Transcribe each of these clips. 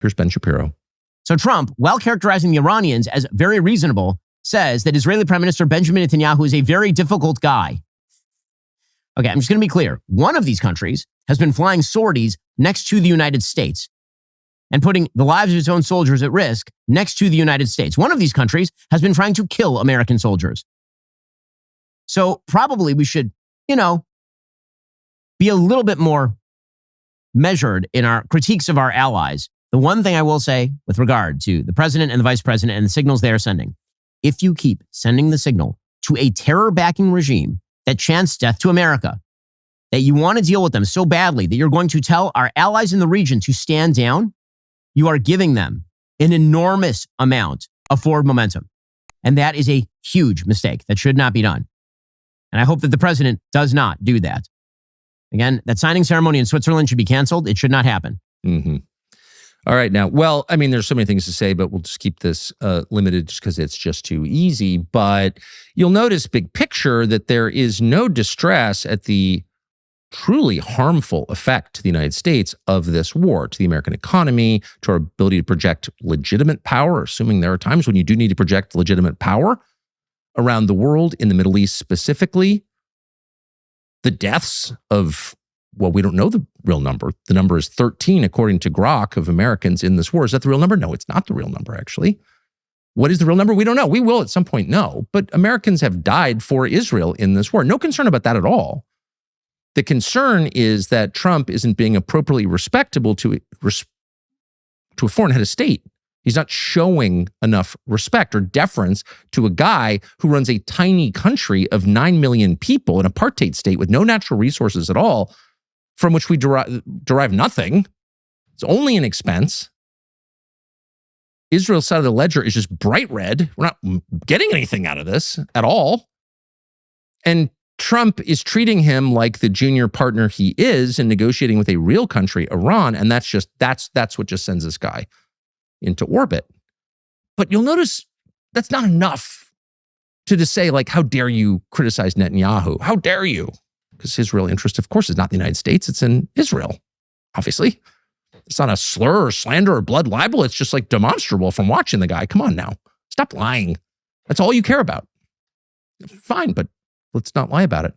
Here's Ben Shapiro. So Trump, while characterizing the Iranians as very reasonable, says that Israeli Prime Minister Benjamin Netanyahu is a very difficult guy. Okay, I'm just going to be clear. One of these countries has been flying sorties next to the United States and putting the lives of its own soldiers at risk next to the United States. One of these countries has been trying to kill American soldiers. So probably we should, be a little bit more measured in our critiques of our allies. The one thing I will say with regard to the president and the vice president and the signals they are sending, if you keep sending the signal to a terror-backing regime that chants death to America, that you want to deal with them so badly that you're going to tell our allies in the region to stand down, you are giving them an enormous amount of forward momentum. And that is a huge mistake that should not be done. And I hope that the president does not do that. Again, that signing ceremony in Switzerland should be canceled. It should not happen. Mm-hmm. All right. Now, well, I mean, there's so many things to say, but we'll just keep this limited just because it's just too easy. But you'll notice, big picture, that there is no distress at the truly harmful effect to the United States of this war, to the American economy, to our ability to project legitimate power, assuming there are times when you do need to project legitimate power around the world, in the Middle East specifically. The deaths of, well, we don't know the real number. The number is 13, according to Grok, of Americans in this war. Is that the real number? No, it's not the real number, actually. What is the real number? We don't know. We will at some point know. But Americans have died for Israel in this war. No concern about that at all. The concern is that Trump isn't being appropriately respectable to a foreign head of state. He's not showing enough respect or deference to a guy who runs a tiny country of 9 million people, an apartheid state with no natural resources at all, from which we derive nothing. It's only an expense. Israel's side of the ledger is just bright red. We're not getting anything out of this at all. And Trump is treating him like the junior partner he is and negotiating with a real country, Iran. And that's what just sends this guy into orbit. But you'll notice that's not enough to just say, like, how dare you criticize Netanyahu? How dare you? Because his real interest, of course, is not the United States. It's in Israel, obviously. It's not a slur or slander or blood libel. It's just like demonstrable from watching the guy. Come on now. Stop lying. That's all you care about. Fine, but let's not lie about it.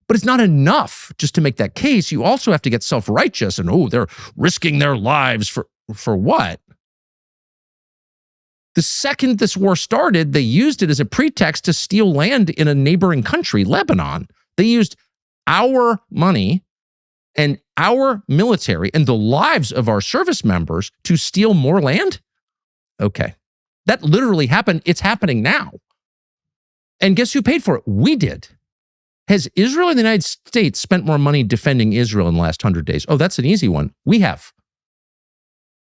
But it's not enough just to make that case. You also have to get self-righteous and, they're risking their lives for what? The second this war started, they used it as a pretext to steal land in a neighboring country, Lebanon. They used our money and our military and the lives of our service members to steal more land? Okay. That literally happened. It's happening now. And guess who paid for it? We did. Has Israel and the United States spent more money defending Israel in the last 100 days? Oh, that's an easy one. We have.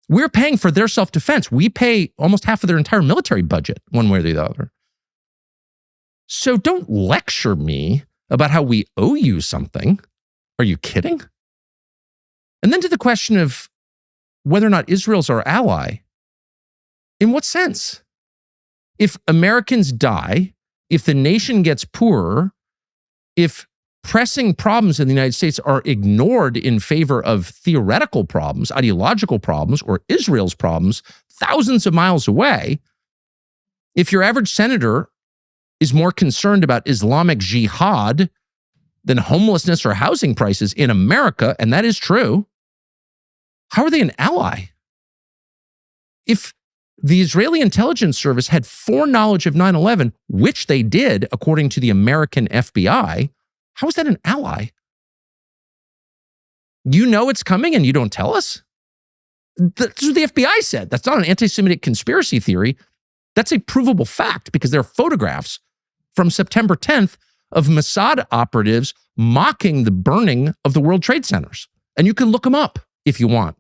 We're paying for their self-defense. We pay almost half of their entire military budget, one way or the other. So don't lecture me about how we owe you something. Are you kidding? And then to the question of whether or not Israel's our ally. In what sense? If Americans die, if the nation gets poorer, if pressing problems in the United States are ignored in favor of theoretical problems, ideological problems, or Israel's problems thousands of miles away, if your average senator is more concerned about Islamic jihad than homelessness or housing prices in America, and that is true, how are they an ally? If the Israeli intelligence service had foreknowledge of 9/11, which they did, according to the American FBI, how is that an ally? You know it's coming and you don't tell us? That's what the FBI said. That's not an anti-Semitic conspiracy theory. That's a provable fact because there are photographs from September 10th of Mossad operatives mocking the burning of the World Trade Centers. And you can look them up if you want.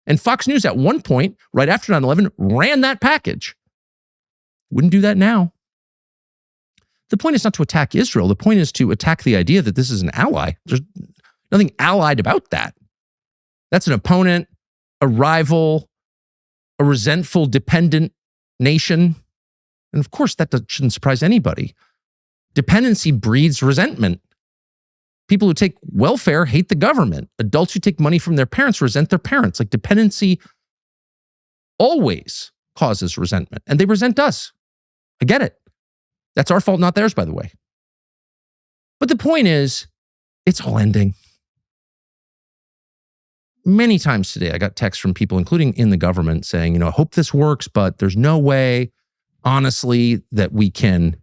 And Fox News at one point, right after 9/11, ran that package. Wouldn't do that now. The point is not to attack Israel. The point is to attack the idea that this is an ally. There's nothing allied about that. That's an opponent, a rival, a resentful, dependent nation. And of course, that shouldn't surprise anybody. Dependency breeds resentment. People who take welfare hate the government. Adults who take money from their parents resent their parents. Like dependency always causes resentment, and they resent us. I get it. That's our fault, not theirs, by the way. But the point is, it's all ending. Many times today, I got texts from people, including in the government, saying, I hope this works, but there's no way, honestly, that we can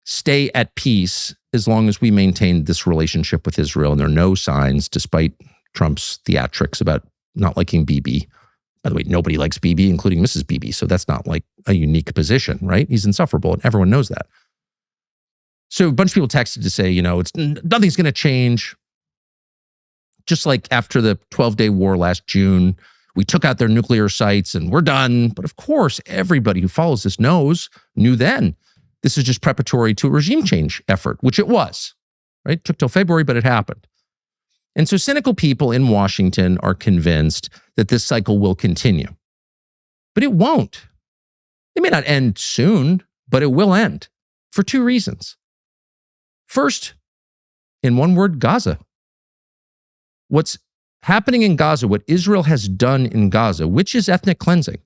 stay at peace as long as we maintain this relationship with Israel. And there are no signs, despite Trump's theatrics about not liking Bibi. By the way, nobody likes Bibi, including Mrs. Bibi. So that's not like a unique position, right? He's insufferable, and everyone knows that. So a bunch of people texted to say, nothing's going to change. Just like after the 12-day war last June, we took out their nuclear sites and we're done. But of course, everybody who follows this knew then, this is just preparatory to a regime change effort, which it was, right? It took till February, but it happened. And so cynical people in Washington are convinced that this cycle will continue. But it won't. It may not end soon, but it will end for two reasons. First, in one word, Gaza. What's happening in Gaza, what Israel has done in Gaza, which is ethnic cleansing,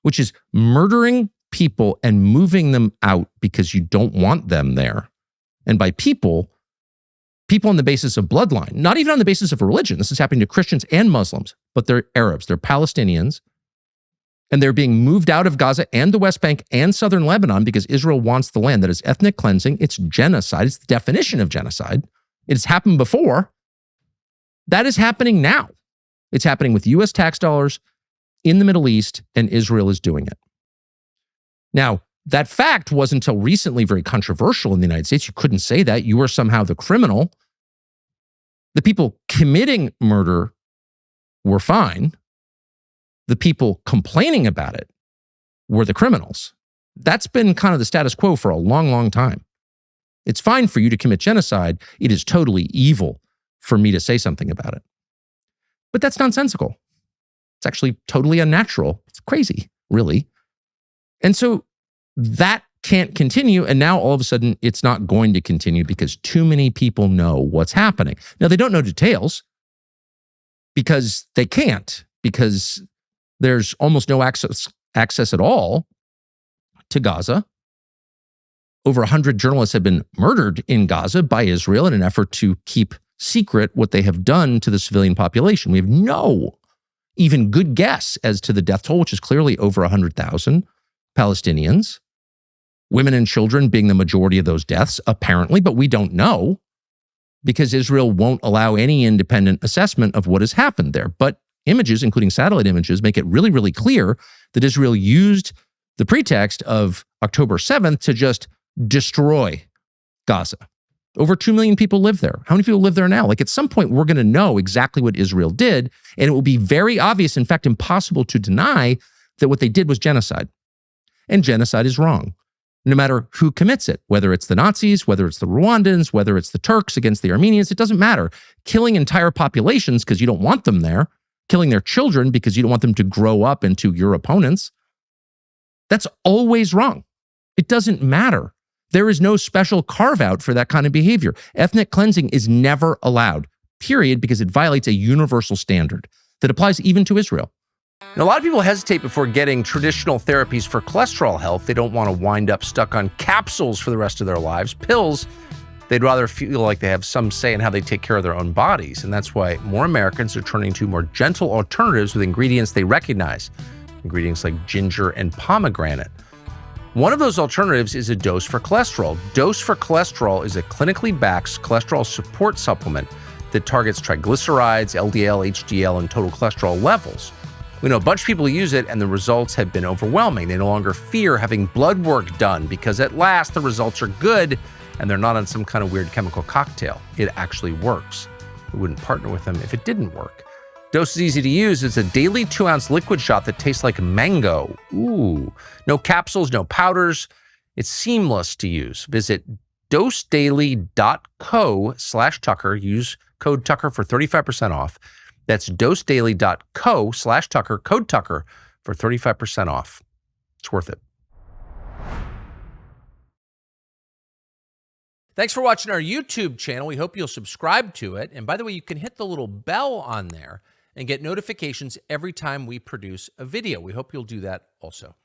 which is murdering people and moving them out because you don't want them there. And by people on the basis of bloodline, not even on the basis of a religion. This is happening to Christians and Muslims, but they're Arabs, they're Palestinians, and they're being moved out of Gaza and the West Bank and southern Lebanon because Israel wants the land. That is ethnic cleansing. It's genocide. It's the definition of genocide. It's happened before. That is happening now. It's happening with US tax dollars in the Middle East, and Israel is doing it. Now, that fact was until recently very controversial in the United States. You couldn't say that. You were somehow the criminal. The people committing murder were fine. The people complaining about it were the criminals. That's been kind of the status quo for a long, long time. It's fine for you to commit genocide. It is totally evil for me to say something about it. But that's nonsensical. It's actually totally unnatural. It's crazy, really. And so that can't continue. And now all of a sudden it's not going to continue because too many people know what's happening. Now they don't know details because they can't, because there's almost no access at all to Gaza. Over 100 journalists have been murdered in Gaza by Israel in an effort to keep secret what they have done to the civilian population. We have no even good guess as to the death toll, which is clearly over 100,000 Palestinians, women and children being the majority of those deaths, apparently, but we don't know because Israel won't allow any independent assessment of what has happened there. But images, including satellite images, make it really, really clear that Israel used the pretext of October 7th to just destroy Gaza. Over 2 million people live there. How many people live there now? Like at some point, we're going to know exactly what Israel did, and it will be very obvious, in fact, impossible to deny that what they did was genocide. And genocide is wrong, no matter who commits it, whether it's the Nazis, whether it's the Rwandans, whether it's the Turks against the Armenians, it doesn't matter. Killing entire populations because you don't want them there, killing their children because you don't want them to grow up into your opponents, that's always wrong. It doesn't matter. There is no special carve-out for that kind of behavior. Ethnic cleansing is never allowed, period, because it violates a universal standard that applies even to Israel. Now, a lot of people hesitate before getting traditional therapies for cholesterol health. They don't want to wind up stuck on capsules for the rest of their lives. Pills, they'd rather feel like they have some say in how they take care of their own bodies. And that's why more Americans are turning to more gentle alternatives with ingredients they recognize. Ingredients like ginger and pomegranate. One of those alternatives is a Dose for Cholesterol. Dose for Cholesterol is a clinically backed cholesterol support supplement that targets triglycerides, LDL, HDL, and total cholesterol levels. We know a bunch of people use it, and the results have been overwhelming. They no longer fear having blood work done because at last the results are good and they're not on some kind of weird chemical cocktail. It actually works. We wouldn't partner with them if it didn't work. Dose is easy to use. It's a daily 2-ounce liquid shot that tastes like mango. Ooh. No capsules, no powders. It's seamless to use. Visit dosedaily.co/Tucker. Use code Tucker for 35% off. That's dosedaily.co/Tucker, code Tucker for 35% off. It's worth it. Thanks for watching our YouTube channel. We hope you'll subscribe to it. And by the way, you can hit the little bell on there and get notifications every time we produce a video. We hope you'll do that also.